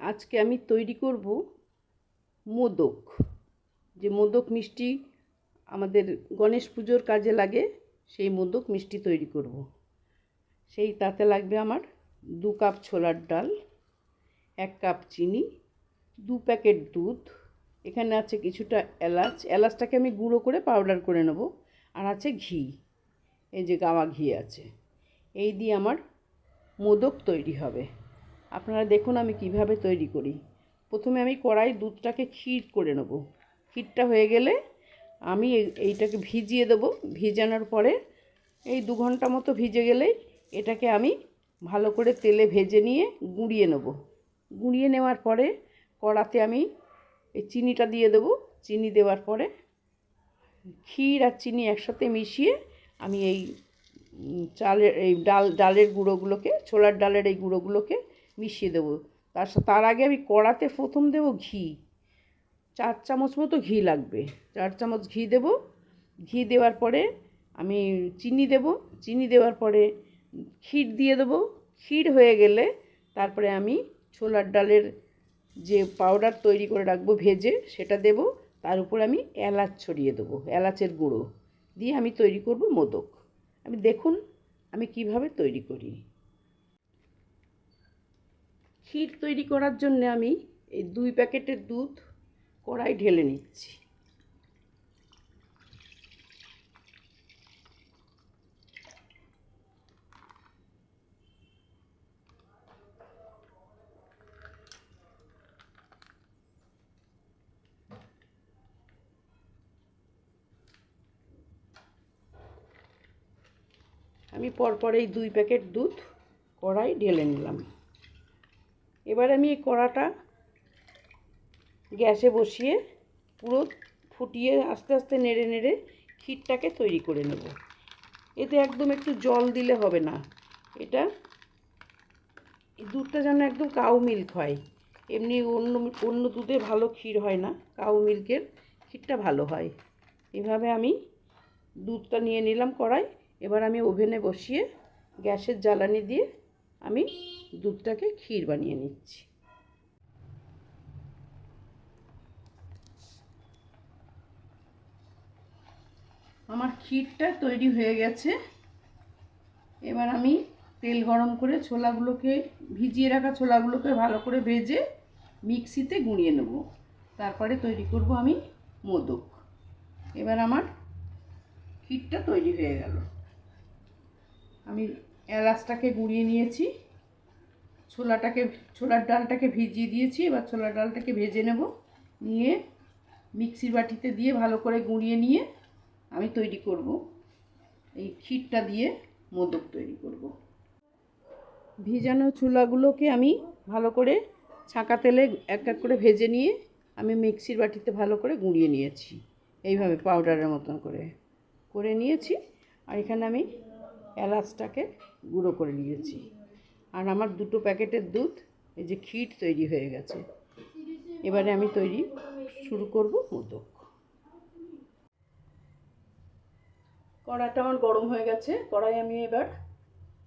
আজকে আমি তৈরি করব মোদক। যে মোদক মিষ্টি আমাদের গণেশ পুজোর কাজে লাগে, সেই মোদক মিষ্টি তৈরি করব। তাতে লাগবে আমার 2 কাপ ছোলার ডাল, 1 কাপ চিনি, 2 প্যাকেট দুধ, এখানে আছে কিছুটা এলাচটাকে আমি গুঁড়ো করে পাউডার করে নেব, আর আছে ঘি, এই যে গাওয়া ঘি আছে। এই দিয়ে আমার মোদক তৈরি হবে। আপনারা দেখুন আমি কিভাবে তৈরি করি। প্রথমে আমি কড়াই দুধটাকে ক্ষীর করে নেব। ক্ষীরটা হয়ে গেলে আমি এইটাকে ভিজিয়ে দেবো। ভিজানোর পরে এই 2 ঘন্টা মতো ভিজে গেলেই এটাকে আমি ভালো করে তেলে ভেজে নিয়ে গুঁড়িয়ে নেব। গুঁড়িয়ে নেওয়ার পরে কড়াতে আমি এই চিনিটা দিয়ে দেবো। চিনি দেওয়ার পরে ক্ষীর আর চিনি একসাথে মিশিয়ে আমি এই ডালের গুঁড়োগুলোকে, ছোলার ডালের এই গুঁড়োগুলোকে মিশিয়ে দেবো। তার আগে আমি কড়াতে প্রথম দেবো ঘি। 4 চামচ মতো ঘি লাগবে। 4 চামচ ঘি দেবো। ঘি দেওয়ার পরে আমি চিনি দেবো। চিনি দেওয়ার পরে ক্ষীর দিয়ে দেবো। ক্ষীর হয়ে গেলে তারপরে আমি ছোলার ডালের যে পাউডার তৈরি করে রাখবো ভেজে, সেটা দেবো। তার উপর আমি এলাচ ছড়িয়ে দেবো, এলাচের গুঁড়ো দিয়ে আমি তৈরি করব মোদক। আমি দেখুন আমি কিভাবে তৈরি করি। ক্ষীর তৈরি করার জন্য আমি এই 2 প্যাকেটের দুধ কড়াই ঢেলে নিচ্ছি। আমি পরপর এই 2 প্যাকেট দুধ কড়াই ঢেলে নিলাম। এবার আমি এই কড়াটা গ্যাসে বসিয়ে পুরো ফুটিয়ে আস্তে আস্তে নেড়ে নেড়ে ক্ষীরটাকে তৈরি করে নেব। এতে একদম একটু জল দিলে হবে না। এই দুধটা যেন একদম কাউ মিল্ক হয়। এমনি অন্য দুধে ভালো ক্ষীর হয় না, কাউ মিল্কের ক্ষীরটা ভালো হয়। এভাবে আমি দুধটা নিয়ে নিলাম কড়াই। এবার আমি ওভেনে বসিয়ে গ্যাসের জ্বালানি দিয়ে আমি দুধটাকে ক্ষীর বানিয়ে নিচ্ছি। আমার ক্ষীরটা তৈরি হয়ে গেছে। এবার আমি তেল গরম করে ভিজিয়ে রাখা ছোলাগুলোকে ভালো করে ভেজে মিক্সিতে গুঁড়িয়ে নেব। তারপরে তৈরি করব আমি মোদক। এবার আমার ক্ষীরটা তৈরি হয়ে গেল। আমি এলাচটাকে গুঁড়িয়ে নিয়েছি, ছোলার ডালটাকে ভিজিয়ে দিয়েছি। এবার ছোলার ডালটাকে ভেজে নেব, নিয়ে মিক্সির বাটিতে দিয়ে ভালো করে গুঁড়িয়ে নিয়ে আমি তৈরি করব। এই ক্ষীরটা দিয়ে মোদক তৈরি করব। ভিজানো ছোলাগুলোকে আমি ভালো করে ছাঁকা তেলে এক এক করে ভেজে নিয়ে আমি মিক্সির বাটিতে ভালো করে গুঁড়িয়ে নিয়েছি। এইভাবে পাউডারের মতন করে নিয়েছি। আর এখানে আমি এলাচটাকে গুঁড়ো করে নিয়েছি। আর আমার 2 প্যাকেটের দুধ, এই যে ক্ষীর তৈরি হয়ে গেছে। এবারে আমি শুরু করব মোদক। কড়াইটা আমার গরম হয়ে গেছে। কড়াই আমি এবার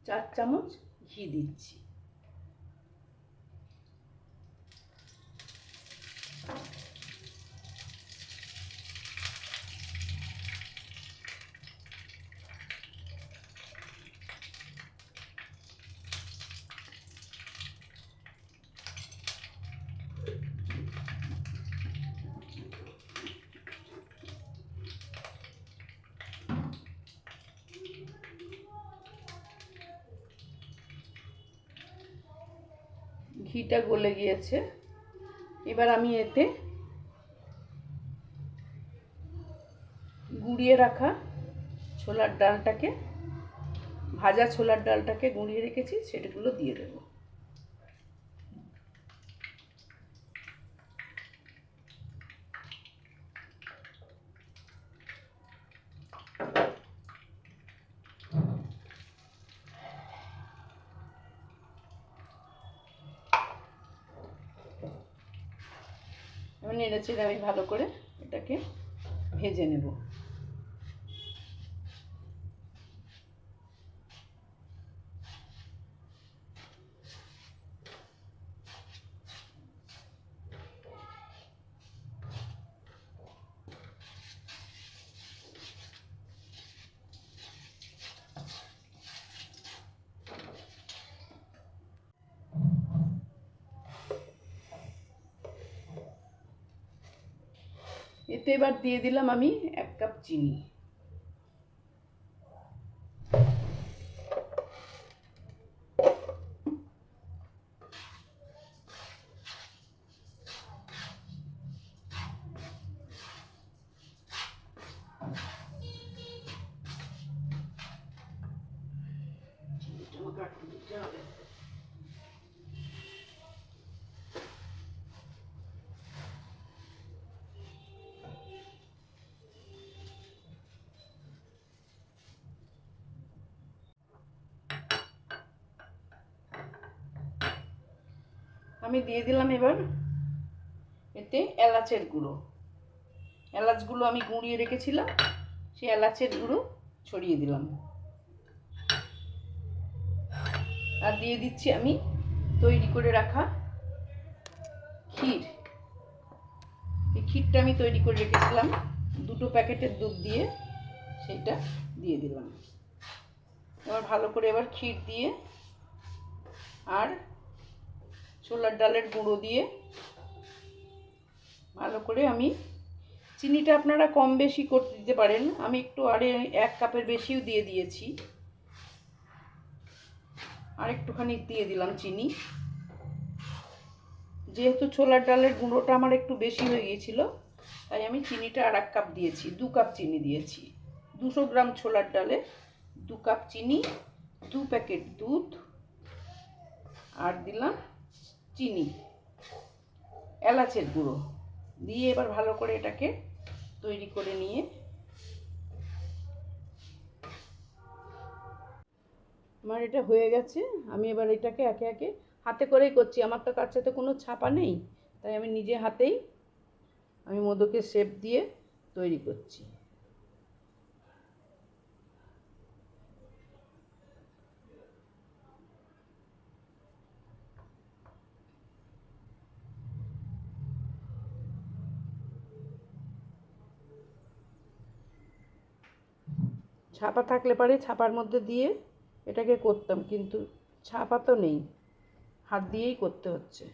4 চামচ ঘি দিচ্ছি। ঘিটা গলে গিয়েছে। এবার আমি এতে গুঁড়িয়ে রাখা ভাজা ছোলার ডালটাকে গুঁড়িয়ে রেখেছি, সেটাগুলো দিয়ে দেব। এবার নেড়েচেড়ে আমি ভালো করে এটাকে ভেজে নেব। এতে এবার দিয়ে দিলাম আমি 1 কাপ চিনি। আমি দিয়ে দিলাম এবার এতে এলাচের গুঁড়ো। এলাচগুলো আমি গুঁড়িয়ে রেখেছিলাম, সেই এলাচের গুঁড়ো ছড়িয়ে দিলাম। আর দিয়ে দিচ্ছি আমি তৈরি করে রাখা ক্ষীর। এই ক্ষীরটা আমি তৈরি করে রেখেছিলাম 2 প্যাকেটের দুধ দিয়ে, সেইটা দিয়ে দিলাম। এবার ভালো করে এবার ক্ষীর দিয়ে আর ছোলার ডালের গুঁড়ো দিয়ে ভালো করে আমি, চিনিটা আপনারা কম বেশি করতে দিতে পারেন, আমি একটু 1 কাপের বেশিও দিয়ে দিয়েছি, আর একটুখানি দিয়ে দিলাম চিনি। যেহেতু ছোলার ডালের গুঁড়োটা আমার একটু বেশি হয়ে গিয়েছিল, তাই আমি চিনিটা আর 1 কাপ দিয়েছি, 2 কাপ চিনি দিয়েছি। 200 গ্রাম ছোলার ডালে 2 কাপ চিনি, 2 প্যাকেট দুধ, আর দিলাম চিনি, এলাচের গুঁড়ো দিয়ে এবার ভালো করে এটাকে তৈরি করে নিয়ে আমার এটা হয়ে গেছে। আমি এবার এটাকে একে একে হাতে করেই করছি, আমার তো কাছে তো কোনো ছাপা নেই, তাই আমি নিজে হাতেই আমি মোদকের শেপ দিয়ে তৈরি করছি। ছাপা থাকলে পারে ছাপার মধ্যে দিয়ে এটাকে করতাম, কিন্তু ছাপা তো নেই, হাত দিয়েই করতে হচ্ছে।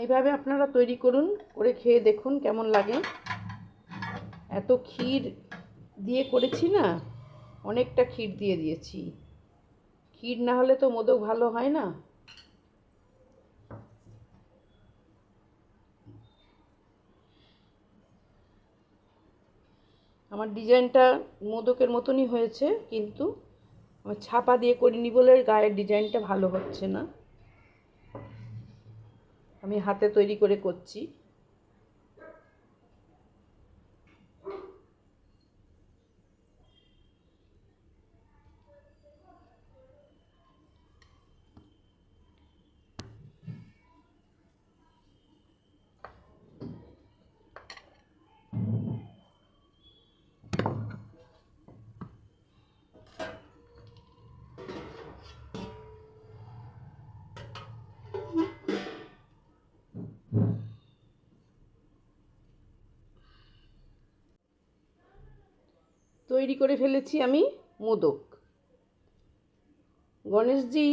এইভাবে আপনারা তৈরি করুন, করে খেয়ে দেখুন কেমন লাগে। এত ক্ষীর দিয়ে করেছি না, অনেকটা ক্ষীর দিয়ে দিয়েছি, ক্ষীর না হলে তো মোদক ভালো হয় না। আমার ডিজাইনটা মোদকের মতনই হয়েছে, কিন্তু আমি ছাপা দিয়ে করিনি বলে গায়ের ডিজাইনটা ভালো হচ্ছে না। আমি হাতে তৈরি করে করছি। তৈরি করে ফেলেছি আমি মোদক। গণেশজি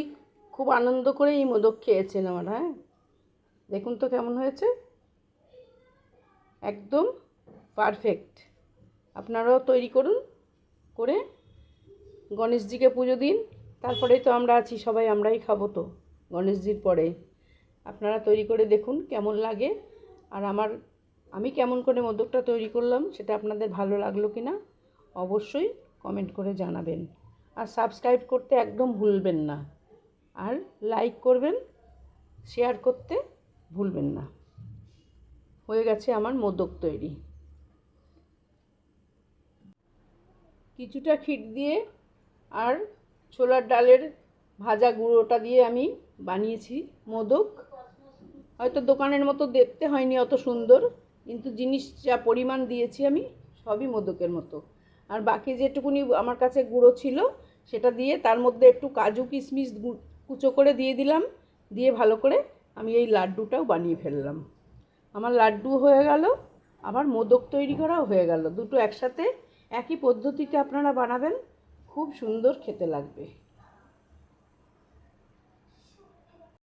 খুব আনন্দ করে এই মোদক খেয়েছেন আমার। হ্যাঁ, দেখুন তো কেমন হয়েছে, একদম পারফেক্ট। আপনারাও তৈরি করুন, করে গণেশজিকে পুজো দিন। তারপরেই তো আমরা আছি, সবাই আমরাই খাবো তো গণেশজির পরে। আপনারা তৈরি করে দেখুন কেমন লাগে, আর আমি কেমন করে মোদকটা তৈরি করলাম সেটা আপনাদের ভালো লাগলো কি না অবশ্যই কমেন্ট করে জানাবেন। আর সাবস্ক্রাইব করতে একদম ভুলবেন না, আর লাইক করবেন, শেয়ার করতে ভুলবেন না। হয়ে গেছে আমার মোদক তৈরি। কিছুটা ক্ষীর দিয়ে আর ছোলার ডালের ভাজা গুঁড়োটা দিয়ে আমি বানিয়েছি মোদক। হয়তো দোকানের মতো দেখতে হয়নি অত সুন্দর, কিন্তু জিনিস যা পরিমাণ দিয়েছি আমি সবই মোদকের মতো। আর বাকি যেটুকুনি আমার কাছে গুঁড়ো ছিল সেটা দিয়ে তার মধ্যে একটু কাজু কিশমিশ কুচো করে দিয়ে দিলাম, দিয়ে ভালো করে আমি এই লাড্ডুটাও বানিয়ে ফেললাম। আমার লাড্ডু হয়ে গেল, আবার মোদক তৈরি করাও হয়ে গেল। দুটো একসাথে একই পদ্ধতিতে আপনারা বানাবেন, খুব সুন্দর খেতে লাগবে।